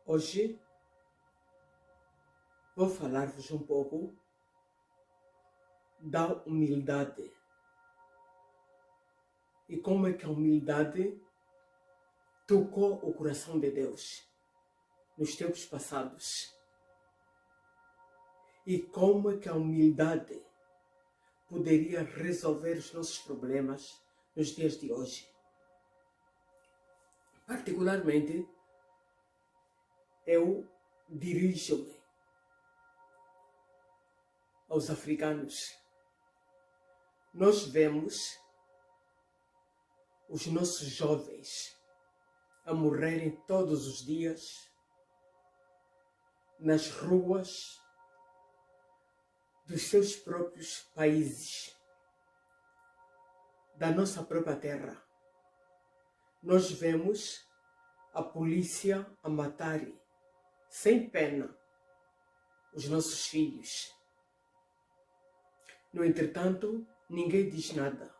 Hoje vou falar-vos um pouco da humildade e como é que a humildade tocou o coração de Deus nos tempos passados e como é que a humildade poderia resolver os nossos problemas nos dias de hoje. Particularmente, eu dirijo-me aos africanos. Nós vemos os nossos jovens a morrerem todos os dias nas ruas dos seus próprios países, da nossa própria terra. Nós vemos a polícia a matar sem pena os nossos filhos. No entretanto, ninguém diz nada,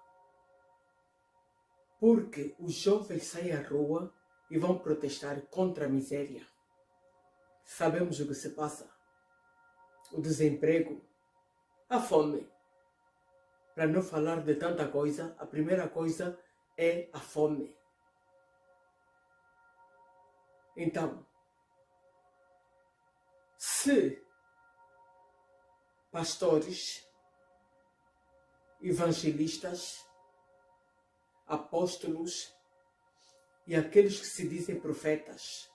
porque os jovens saem à rua e vão protestar contra a miséria. Sabemos o que se passa: o desemprego, a fome. Para não falar de tanta coisa, a primeira coisa é a fome. Então, se pastores, evangelistas, apóstolos e aqueles que se dizem profetas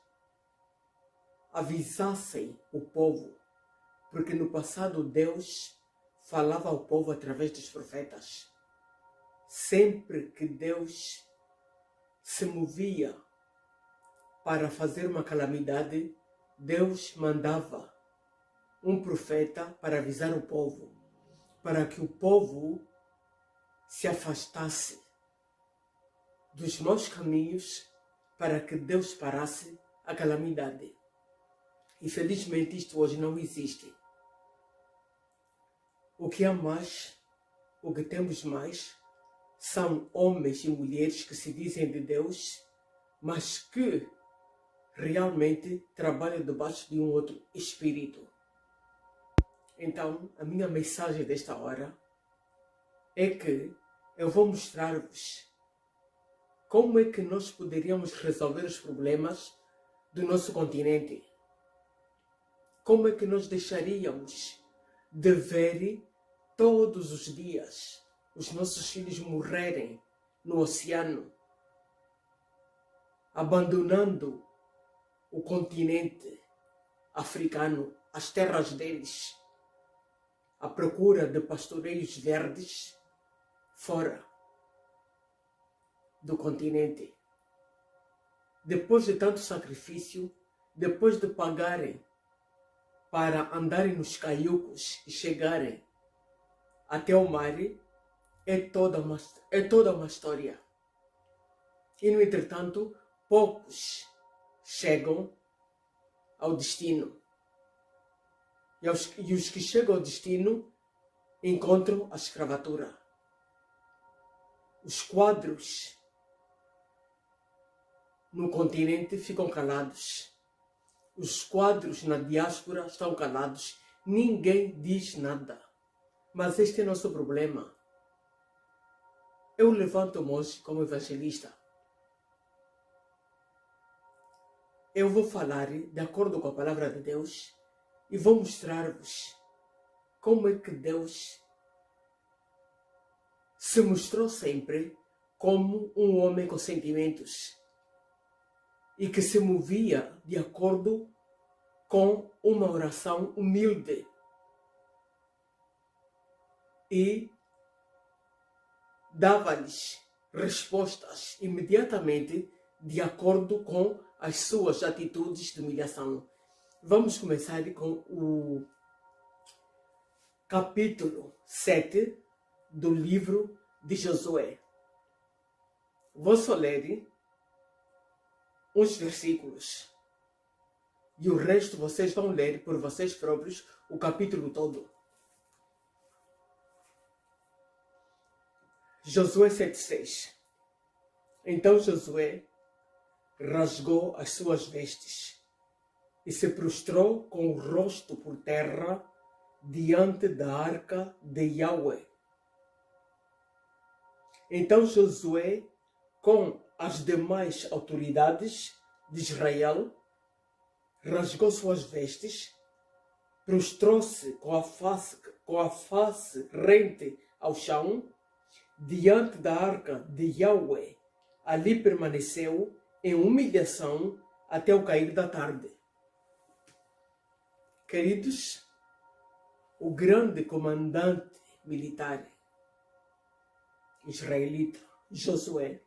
avisassem o povo, porque no passado Deus falava ao povo através dos profetas. Sempre que Deus se movia para fazer uma calamidade, Deus mandava um profeta para avisar o povo, para que o povo se afastasse dos maus caminhos, para que Deus parasse a calamidade. Infelizmente, isto hoje não existe. O que há mais, o que temos mais, são homens e mulheres que se dizem de Deus, mas que realmente trabalham debaixo de um outro espírito. Então, a minha mensagem desta hora é que eu vou mostrar-vos como é que nós poderíamos resolver os problemas do nosso continente. Como é que nós deixaríamos de ver todos os dias os nossos filhos morrerem no oceano, abandonando o continente africano, as terras deles, à procura de pastoreios verdes fora do continente. Depois de tanto sacrifício, depois de pagarem para andarem nos caiucos e chegarem até o mar, é toda uma história. E, no entretanto, poucos chegam ao destino. E os que chegam ao destino encontram a escravatura. Os quadros no continente ficam calados. Os quadros na diáspora estão calados. Ninguém diz nada. Mas este é nosso problema. Eu levanto-me hoje como evangelista. Eu vou falar de acordo com a palavra de Deus e vou mostrar-vos como é que Deus se mostrou sempre como um homem com sentimentos e que se movia de acordo com uma oração humilde e dava-lhes respostas imediatamente de acordo com as suas atitudes de humilhação. Vamos começar com o capítulo 7 do livro de Josué. Vou só ler uns versículos e o resto vocês vão ler por vocês próprios o capítulo todo. Josué 7:6. Então Josué rasgou as suas vestes e se prostrou com o rosto por terra diante da arca de Yahweh. Então Josué, com as demais autoridades de Israel, rasgou suas vestes, prostrou-se com a face rente ao chão, diante da arca de Yahweh. Ali permaneceu em humilhação até o cair da tarde. Queridos, o grande comandante militar israelita, Josué,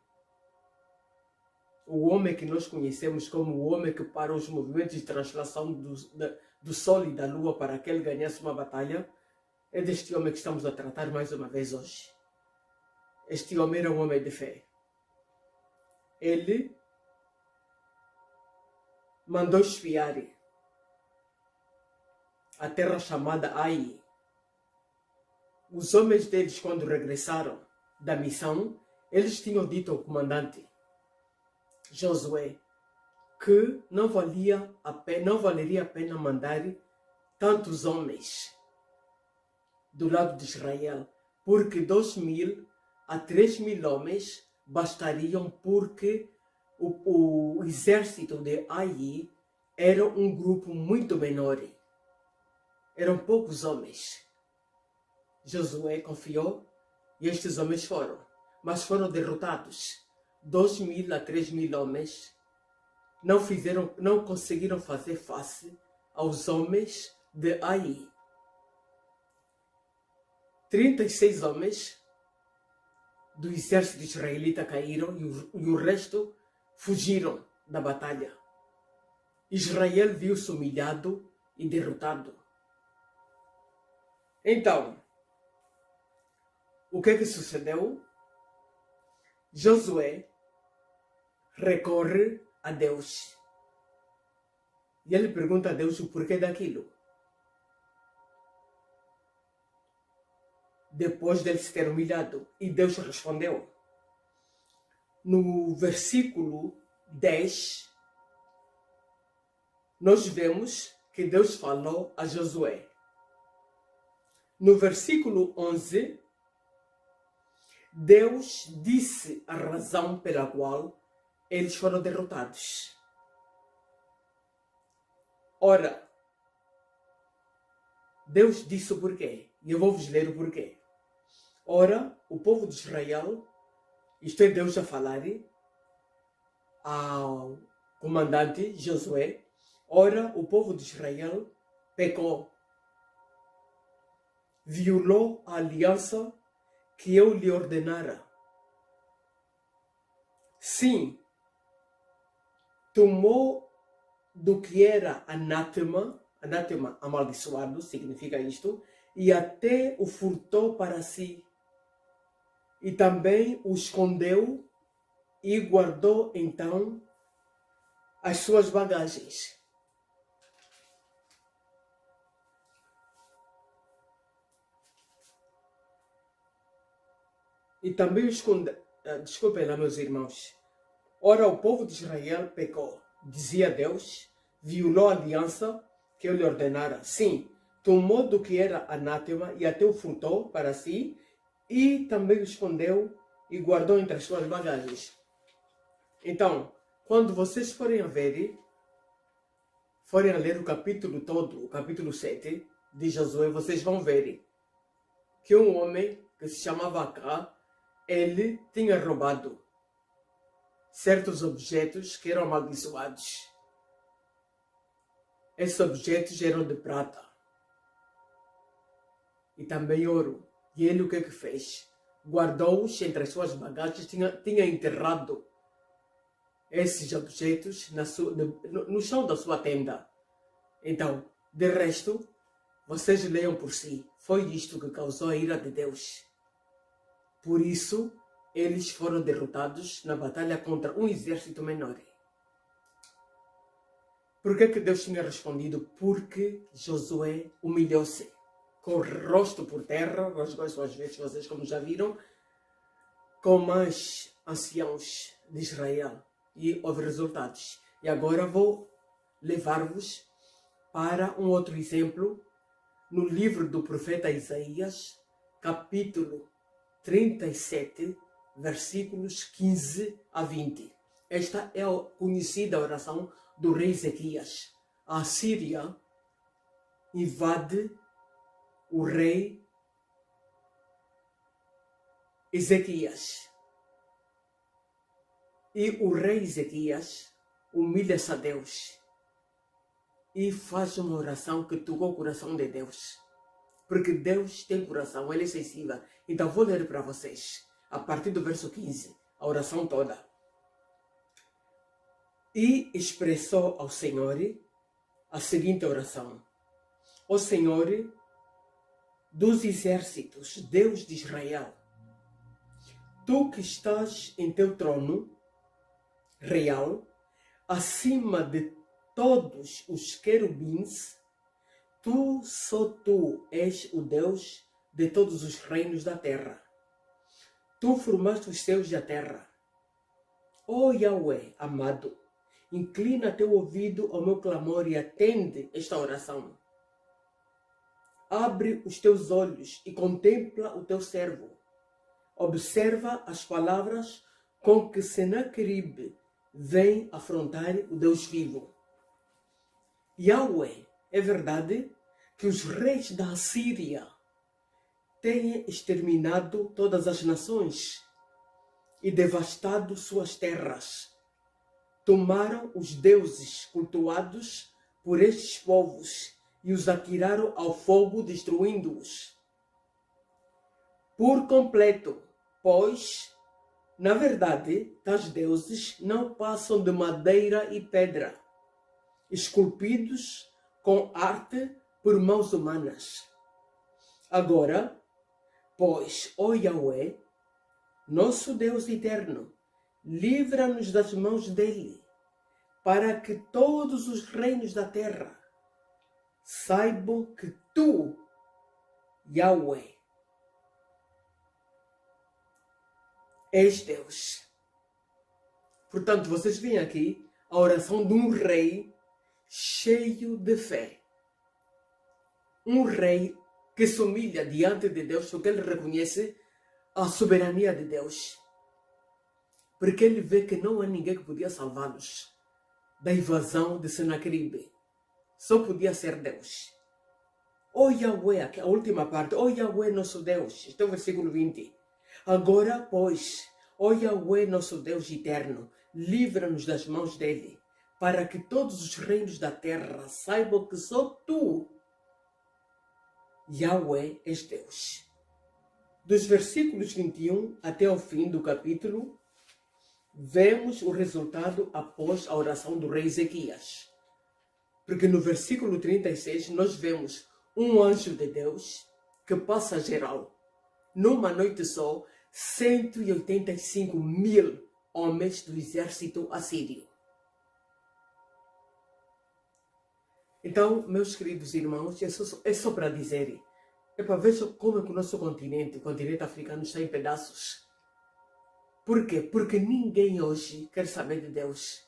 o homem que nós conhecemos como o homem que parou os movimentos de translação do Sol e da Lua para que ele ganhasse uma batalha, é deste homem que estamos a tratar mais uma vez hoje. Este homem era um homem de fé. Ele mandou espiar a terra chamada Ai. Os homens deles, quando regressaram da missão, eles tinham dito ao comandante Josué que não valeria a pena mandar tantos homens do lado de Israel, porque 2.000 a 3.000 homens bastariam, porque o exército de Ai era um grupo muito menor. Eram poucos homens. Josué confiou e estes homens foram, mas foram derrotados. 2.000 a 3.000 homens não conseguiram fazer face aos homens de Ai. 36 homens do exército israelita caíram e o resto fugiram da batalha. Israel viu-se humilhado e derrotado. Então, o que é que sucedeu? Josué recorre a Deus. E ele pergunta a Deus o porquê daquilo. Depois dele se ter humilhado. E Deus respondeu. No versículo 10, nós vemos que Deus falou a Josué. No versículo 11, Deus disse a razão pela qual eles foram derrotados. Ora, Deus disse o porquê. E eu vou vos ler o porquê. Ora, o povo de Israel, isto é Deus a falar ao comandante Josué. Ora, o povo de Israel pecou, violou a aliança que eu lhe ordenara. Sim, tomou do que era anátema, amaldiçoado, significa isto, e até o furtou para si. E também o escondeu e guardou então as suas bagagens. E também o escondeu. Desculpem lá, meus irmãos. Ora, o povo de Israel pecou, dizia Deus, violou a aliança que eu lhe ordenara. Sim, tomou do que era anátema e até o furtou para si, e também o escondeu e guardou entre as suas bagagens. Então, quando vocês forem a ler o capítulo todo, o capítulo 7 de Josué, vocês vão ver que um homem que se chamava Acá, ele tinha roubado certos objetos que eram amaldiçoados. Esses objetos eram de prata e também ouro. E ele o que fez? Guardou-os entre as suas bagagens, tinha enterrado esses objetos no chão da sua tenda. Então, de resto, vocês leiam por si. Foi isto que causou a ira de Deus. Por isso, eles foram derrotados na batalha contra um exército menor. Por que Deus tinha respondido? Porque Josué humilhou-se. Com o rosto por terra, rasgou as suas vestes, vocês como já viram, com mais anciãos de Israel. E houve resultados. E agora vou levar-vos para um outro exemplo no livro do profeta Isaías, capítulo 37, versículos 15 a 20. Esta é a conhecida oração do rei Ezequias. A Síria invade o rei Ezequias. E o rei Ezequias humilha-se a Deus e faz uma oração que tocou o coração de Deus. Porque Deus tem coração, Ele é sensível. Então vou ler para vocês, a partir do verso 15, a oração toda. E expressou ao Senhor a seguinte oração: Ó Senhor dos exércitos, Deus de Israel, Tu que estás em teu trono real, acima de todos os querubins, só tu és o Deus de todos os reinos da terra. Tu formaste os céus e a terra. Ó Yahweh, amado, inclina teu ouvido ao meu clamor e atende esta oração. Abre os teus olhos e contempla o teu servo. Observa as palavras com que Senaqueribe vem afrontar o Deus vivo. Yahweh, é verdade que os reis da Assíria têm exterminado todas as nações e devastado suas terras. Tomaram os deuses cultuados por estes povos e os atiraram ao fogo, destruindo-os por completo, pois, na verdade, tais deuses não passam de madeira e pedra, esculpidos com arte por mãos humanas. Agora, pois, ó Yahweh, nosso Deus eterno, livra-nos das mãos dele, para que todos os reinos da terra saibam que tu, Yahweh, és Deus. Portanto, vocês veem aqui a oração de um rei cheio de fé. Um rei que se humilha diante de Deus porque ele reconhece a soberania de Deus. Porque ele vê que não há ninguém que podia salvá-los da invasão de Senaqueribe. Só podia ser Deus. Ó Yahweh, aqui a última parte, ó Yahweh nosso Deus, este é o versículo 20. Agora, pois, ó Yahweh nosso Deus eterno, livra-nos das mãos dele, para que todos os reinos da terra saibam que só tu, Yahweh, és Deus. Dos versículos 21 até o fim do capítulo, vemos o resultado após a oração do rei Ezequias. Porque no versículo 36 nós vemos um anjo de Deus que passa geral. Numa noite só, 185.000 homens do exército assírio. Então, meus queridos irmãos, é só para dizer, é para ver como é que o nosso continente, o continente africano, está em pedaços. Por quê? Porque ninguém hoje quer saber de Deus.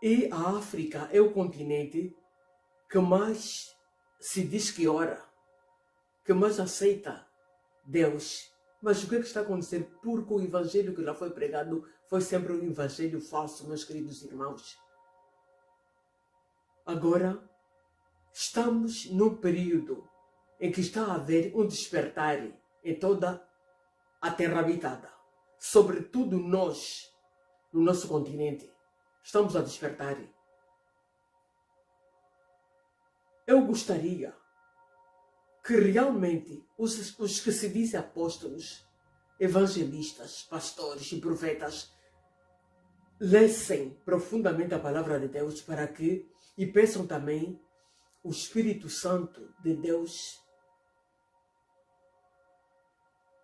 E a África é o continente que mais se diz que ora, que mais aceita Deus. Mas o que está acontecendo? Porque o evangelho que lá foi pregado foi sempre um evangelho falso, meus queridos irmãos. Agora, estamos num período em que está a haver um despertar em toda a terra habitada. Sobretudo nós, no nosso continente, estamos a despertar. Eu gostaria que realmente os que se dizem apóstolos, evangelistas, pastores e profetas lessem profundamente a palavra de Deus para que, e peçam também o Espírito Santo de Deus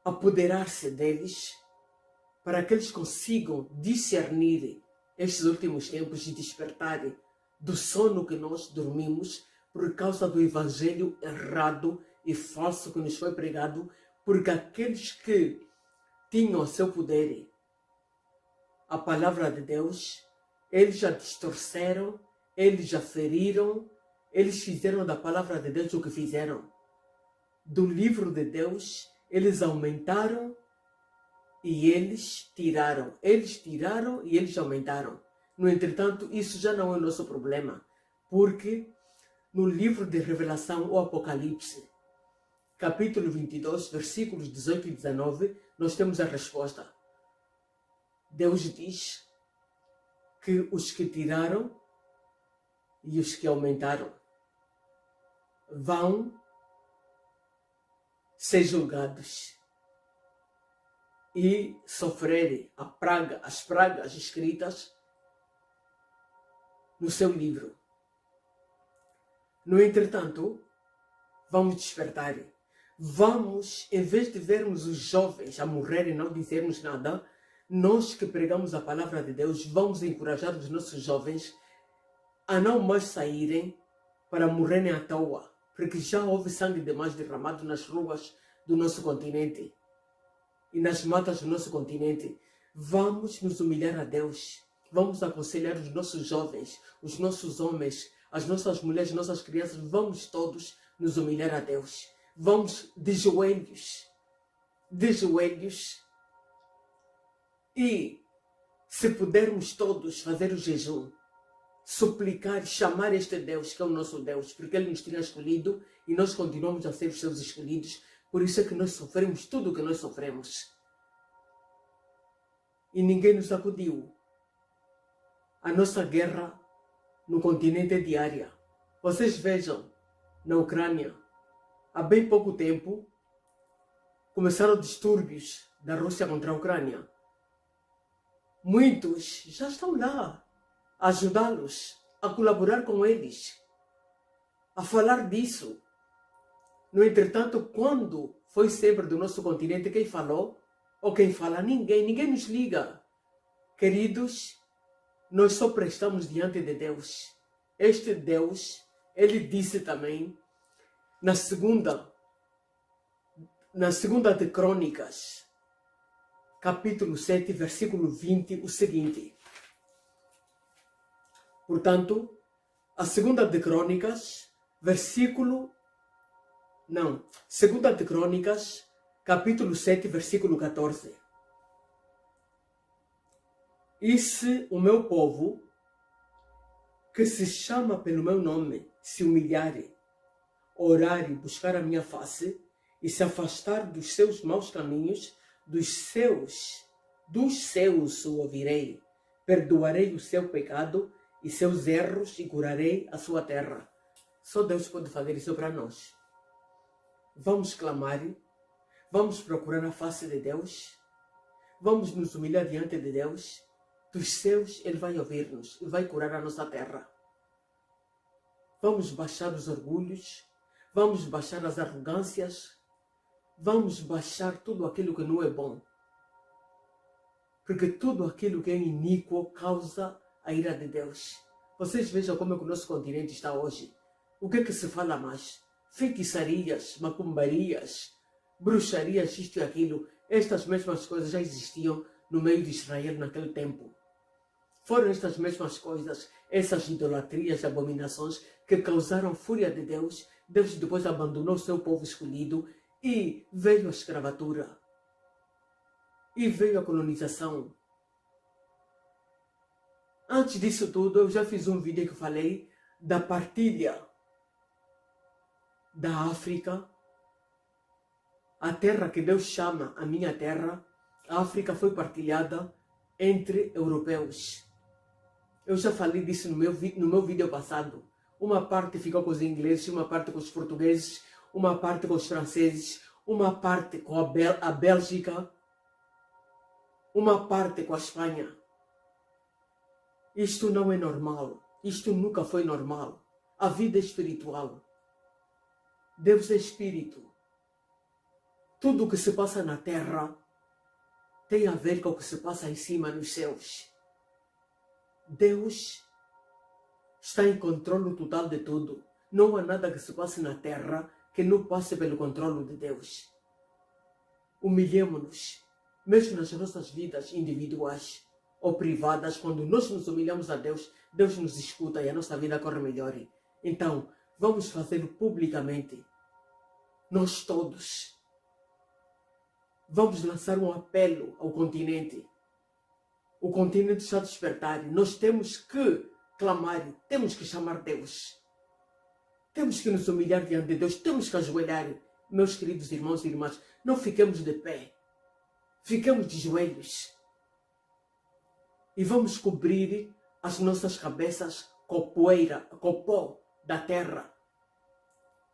apoderar-se deles para que eles consigam discernir estes últimos tempos e despertar do sono que nós dormimos por causa do evangelho errado e falso que nos foi pregado, porque aqueles que tinham a seu poder a palavra de Deus, eles já distorceram eles já feriram, eles fizeram da palavra de Deus o que fizeram. Do livro de Deus, eles aumentaram e eles tiraram. Eles tiraram e eles aumentaram. No entretanto, isso já não é o nosso problema, porque no livro de Revelação, o Apocalipse, capítulo 22, versículos 18 e 19, nós temos a resposta. Deus diz que os que tiraram e os que aumentaram vão ser julgados e sofrerem as pragas escritas no seu livro. No entretanto, vamos despertar. Vamos, em vez de vermos os jovens a morrer e não dizermos nada, nós que pregamos a palavra de Deus, vamos encorajar os nossos jovens a não mais saírem para morrerem à toa, porque já houve sangue demais derramado nas ruas do nosso continente e nas matas do nosso continente. Vamos nos humilhar a Deus. Vamos aconselhar os nossos jovens, os nossos homens, as nossas mulheres, nossas crianças. Vamos todos nos humilhar a Deus. Vamos de joelhos. E, se pudermos todos fazer o jejum, suplicar, chamar este Deus, que é o nosso Deus, porque Ele nos tinha escolhido e nós continuamos a ser os seus escolhidos. Por isso é que nós sofremos tudo o que nós sofremos. E ninguém nos acudiu. A nossa guerra no continente é diária. Vocês vejam, na Ucrânia, há bem pouco tempo, começaram distúrbios da Rússia contra a Ucrânia. Muitos já estão lá a ajudá-los, a colaborar com eles, a falar disso. No entretanto, quando foi sempre do nosso continente quem falou, ou quem fala, ninguém nos liga. Queridos, nós só prestamos diante de Deus. Este Deus, Ele disse também, na segunda de Crônicas, capítulo 7, versículo 20, o seguinte. Portanto, a segunda de Crônicas, segunda de Crônicas, capítulo 7, versículo 14. E se o meu povo, que se chama pelo meu nome, se humilhar, orar e buscar a minha face, e se afastar dos seus maus caminhos, dos seus o ouvirei, perdoarei o seu pecado e seus erros e curarei a sua terra. Só Deus pode fazer isso para nós. Vamos clamar, vamos procurar a face de Deus, vamos nos humilhar diante de Deus. Dos céus Ele vai ouvir-nos e vai curar a nossa terra. Vamos baixar os orgulhos, vamos baixar as arrogâncias, vamos baixar tudo aquilo que não é bom. Porque tudo aquilo que é iníquo causa a ira de Deus. Vocês vejam como é que o nosso continente está hoje. O que é que se fala mais? Feitiçarias, macumbarias, bruxarias, isto e aquilo. Estas mesmas coisas já existiam no meio de Israel naquele tempo. Foram estas mesmas coisas, essas idolatrias e abominações que causaram fúria de Deus. Deus depois abandonou o seu povo escolhido e veio a escravatura. E veio a colonização. Antes disso tudo, eu já fiz um vídeo que falei da partilha da África. A terra que Deus chama a minha terra, a África foi partilhada entre europeus. Eu já falei disso no meu vídeo passado. Uma parte ficou com os ingleses, uma parte com os portugueses, uma parte com os franceses, uma parte com a Bélgica, uma parte com a Espanha. Isto não é normal. Isto nunca foi normal. A vida é espiritual. Deus é espírito. Tudo o que se passa na terra tem a ver com o que se passa em cima nos céus. Deus está em controle total de tudo. Não há nada que se passe na terra que não passe pelo controle de Deus. Humilhemo-nos, mesmo nas nossas vidas individuais. ou privadas, quando nós nos humilhamos a Deus, Deus nos escuta e a nossa vida corre melhor. Então, vamos fazê-lo publicamente. Nós todos. Vamos lançar um apelo ao continente. O continente está a despertar. Nós temos que clamar, temos que chamar Deus. Temos que nos humilhar diante de Deus, temos que ajoelhar. Meus queridos irmãos e irmãs, não fiquemos de pé. Fiquemos de joelhos. E vamos cobrir as nossas cabeças com poeira, com pó da terra.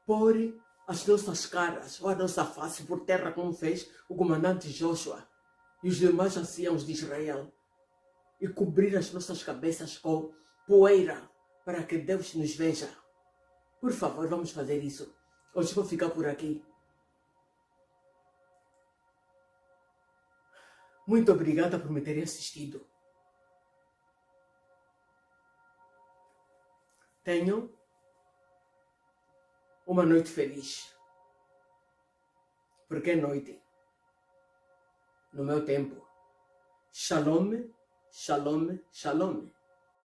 Pôr as nossas caras ou a nossa face por terra, como fez o comandante Joshua e os demais anciãos de Israel. E cobrir as nossas cabeças com poeira para que Deus nos veja. Por favor, vamos fazer isso. Hoje vou ficar por aqui. Muito obrigada por me terem assistido. Tenham uma noite feliz. Porque é noite. No meu tempo. Shalom, shalom, shalom.